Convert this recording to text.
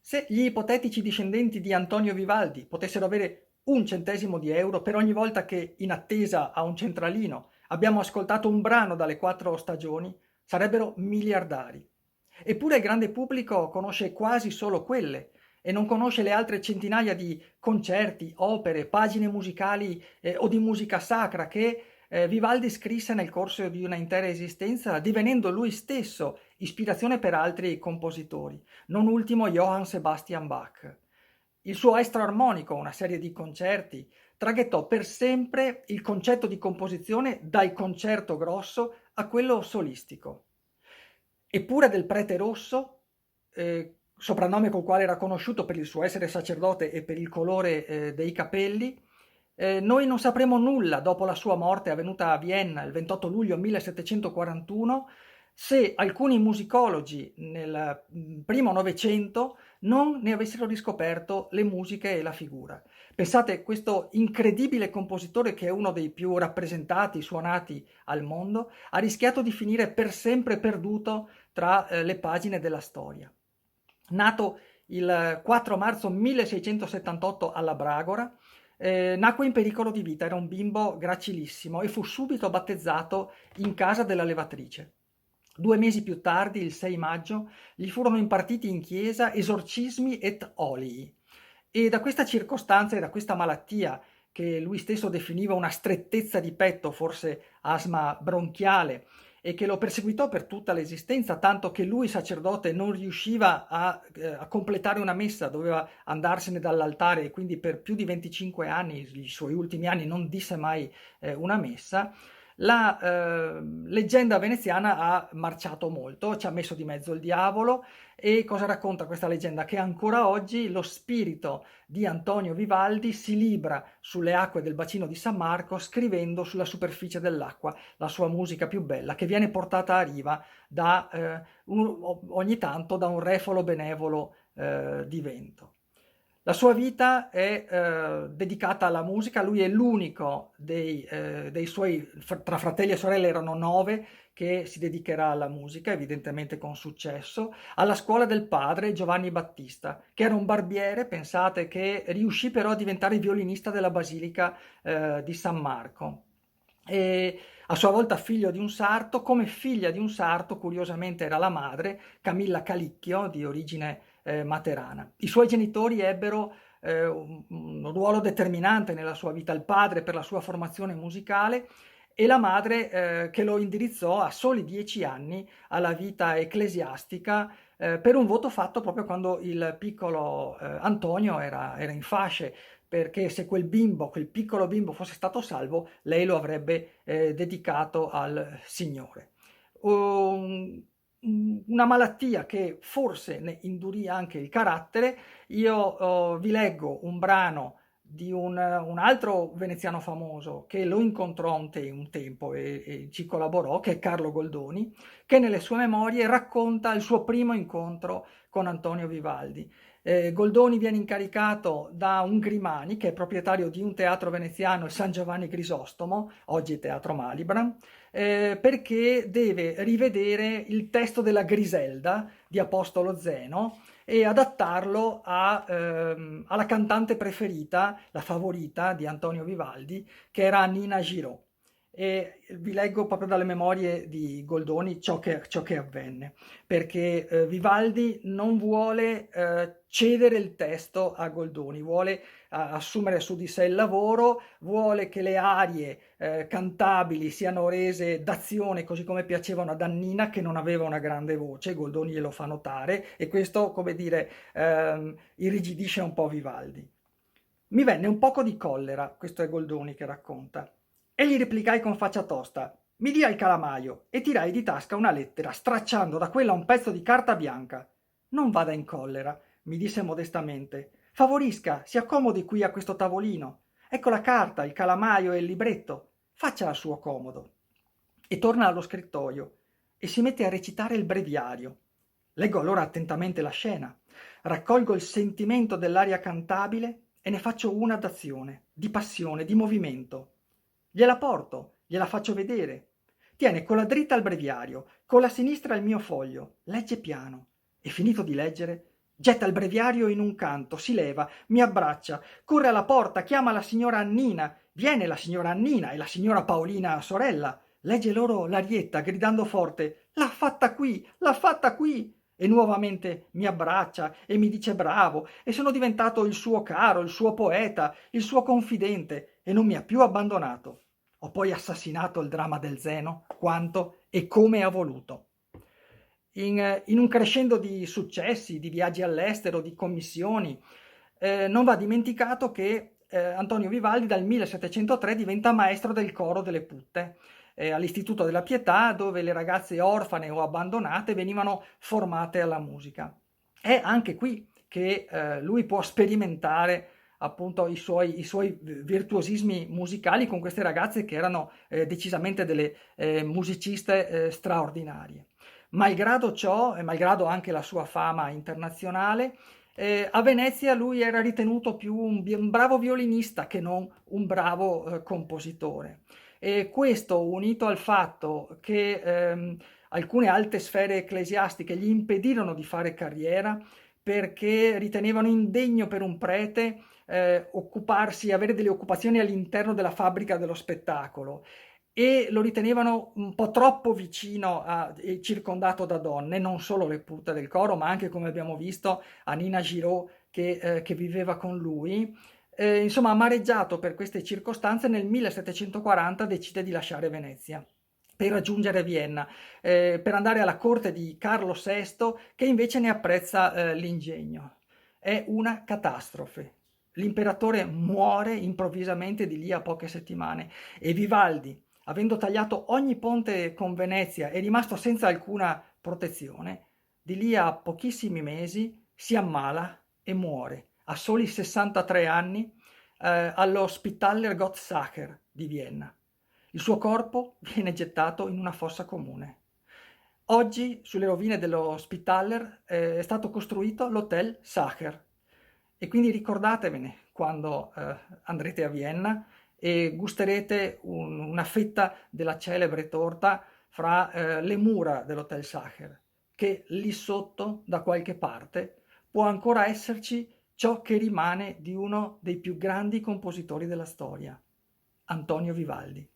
Se gli ipotetici discendenti di Antonio Vivaldi potessero avere un centesimo di euro per ogni volta che, in attesa a un centralino, abbiamo ascoltato un brano dalle quattro stagioni, sarebbero miliardari. Eppure il grande pubblico conosce quasi solo quelle e non conosce le altre centinaia di concerti, opere, pagine musicali o di musica sacra che Vivaldi scrisse nel corso di una intera esistenza, divenendo lui stesso ispirazione per altri compositori, non ultimo Johann Sebastian Bach. Il suo estro armonico, una serie di concerti, traghettò per sempre il concetto di composizione dal concerto grosso a quello solistico. Eppure del prete rosso, soprannome col quale era conosciuto per il suo essere sacerdote e per il colore dei capelli, noi non sapremo nulla dopo la sua morte avvenuta a Vienna il 28 luglio 1741 se alcuni musicologi nel primo Novecento non ne avessero riscoperto le musiche e la figura. Pensate, questo incredibile compositore, che è uno dei più rappresentati, suonati al mondo, ha rischiato di finire per sempre perduto tra le pagine della storia. Nato il 4 marzo 1678 alla Bragora, nacque in pericolo di vita, era un bimbo gracilissimo e fu subito battezzato in casa della levatrice. 2 mesi più tardi, il 6 maggio, gli furono impartiti in chiesa esorcismi et olii. E da questa circostanza e da questa malattia, che lui stesso definiva una strettezza di petto, forse asma bronchiale, e che lo perseguitò per tutta l'esistenza, tanto che lui, sacerdote, non riusciva a completare una messa, doveva andarsene dall'altare e quindi per più di 25 anni, i suoi ultimi anni, non disse mai una messa. La leggenda veneziana ha marciato molto, ci ha messo di mezzo il diavolo. E cosa racconta questa leggenda? Che ancora oggi lo spirito di Antonio Vivaldi si libra sulle acque del bacino di San Marco, scrivendo sulla superficie dell'acqua la sua musica più bella, che viene portata a riva ogni tanto da un refolo benevolo di vento. La sua vita è dedicata alla musica, lui è l'unico dei suoi, tra fratelli e sorelle erano 9, che si dedicherà alla musica, evidentemente con successo, alla scuola del padre Giovanni Battista, che era un barbiere, pensate, che riuscì però a diventare violinista della Basilica di San Marco. E a sua volta figlio di un sarto, come figlia di un sarto, curiosamente era la madre, Camilla Calicchio, di origine materana. I suoi genitori ebbero un ruolo determinante nella sua vita, il padre per la sua formazione musicale e la madre che lo indirizzò a soli 10 anni alla vita ecclesiastica per un voto fatto proprio quando il piccolo Antonio era in fasce, perché se quel bimbo, quel piccolo bimbo fosse stato salvo, lei lo avrebbe dedicato al Signore. Un- una malattia che forse ne indurì anche il carattere. Io vi leggo un brano di un altro veneziano famoso che lo incontrò un tempo e ci collaborò, che è Carlo Goldoni, che nelle sue memorie racconta il suo primo incontro con Antonio Vivaldi. Goldoni viene incaricato da un Grimani, che è proprietario di un teatro veneziano, il San Giovanni Grisostomo, oggi Teatro Malibran, perché deve rivedere il testo della Griselda di Apostolo Zeno e adattarlo alla cantante preferita, la favorita di Antonio Vivaldi, che era Nina Giraud. E vi leggo proprio dalle memorie di Goldoni ciò che avvenne, perché Vivaldi non vuole cedere il testo a Goldoni, vuole assumere su di sé il lavoro, vuole che le arie cantabili siano rese d'azione così come piacevano ad Annina, che non aveva una grande voce, Goldoni glielo fa notare, e questo, come dire, irrigidisce un po' Vivaldi. Mi venne un poco di collera, questo è Goldoni che racconta, e gli replicai con faccia tosta: mi dia il calamaio e tirai di tasca una lettera, stracciando da quella un pezzo di carta bianca. Non vada in collera, mi disse modestamente. Favorisca, si accomodi qui a questo tavolino. Ecco la carta, il calamaio e il libretto. Faccia a suo comodo. E torna allo scrittoio e si mette a recitare il breviario. Leggo allora attentamente la scena, raccolgo il sentimento dell'aria cantabile e ne faccio una d'azione, di passione, di movimento. Gliela porto, gliela faccio vedere. Tiene con la dritta il breviario, con la sinistra il mio foglio, legge piano e finito di leggere, getta il breviario in un canto, si leva, mi abbraccia, corre alla porta, chiama la signora Annina, viene la signora Annina e la signora Paolina sorella, legge loro l'arietta gridando forte: l'ha fatta qui, l'ha fatta qui! E nuovamente mi abbraccia e mi dice bravo e sono diventato il suo caro, il suo poeta, il suo confidente e non mi ha più abbandonato. Ho poi assassinato il dramma del Zeno quanto e come ha voluto. In un crescendo di successi, di viaggi all'estero, di commissioni, non va dimenticato che Antonio Vivaldi dal 1703 diventa maestro del coro delle Putte all'Istituto della Pietà, dove le ragazze orfane o abbandonate venivano formate alla musica. È anche qui che lui può sperimentare appunto i suoi virtuosismi musicali con queste ragazze che erano decisamente delle musiciste straordinarie. Malgrado ciò, e malgrado anche la sua fama internazionale, a Venezia lui era ritenuto più un bravo violinista che non un bravo compositore. E questo unito al fatto che alcune alte sfere ecclesiastiche gli impedirono di fare carriera perché ritenevano indegno per un prete occuparsi, avere delle occupazioni all'interno della fabbrica dello spettacolo e lo ritenevano un po' troppo vicino e circondato da donne, non solo le putte del coro, ma anche, come abbiamo visto, a Nina Giraud che viveva con lui. Insomma, amareggiato per queste circostanze, nel 1740 decide di lasciare Venezia per raggiungere Vienna, per andare alla corte di Carlo VI, che invece ne apprezza l'ingegno. È una catastrofe. L'imperatore muore improvvisamente di lì a poche settimane e Vivaldi, avendo tagliato ogni ponte con Venezia e rimasto senza alcuna protezione, di lì a pochissimi mesi si ammala e muore a soli 63 anni allo Spitaler Gottsacher di Vienna. Il suo corpo viene gettato in una fossa comune. Oggi sulle rovine dello Spitaler è stato costruito l'Hotel Sacher e quindi ricordatevene quando andrete a Vienna e gusterete una fetta della celebre torta fra le mura dell'Hotel Sacher, che lì sotto, da qualche parte, può ancora esserci ciò che rimane di uno dei più grandi compositori della storia, Antonio Vivaldi.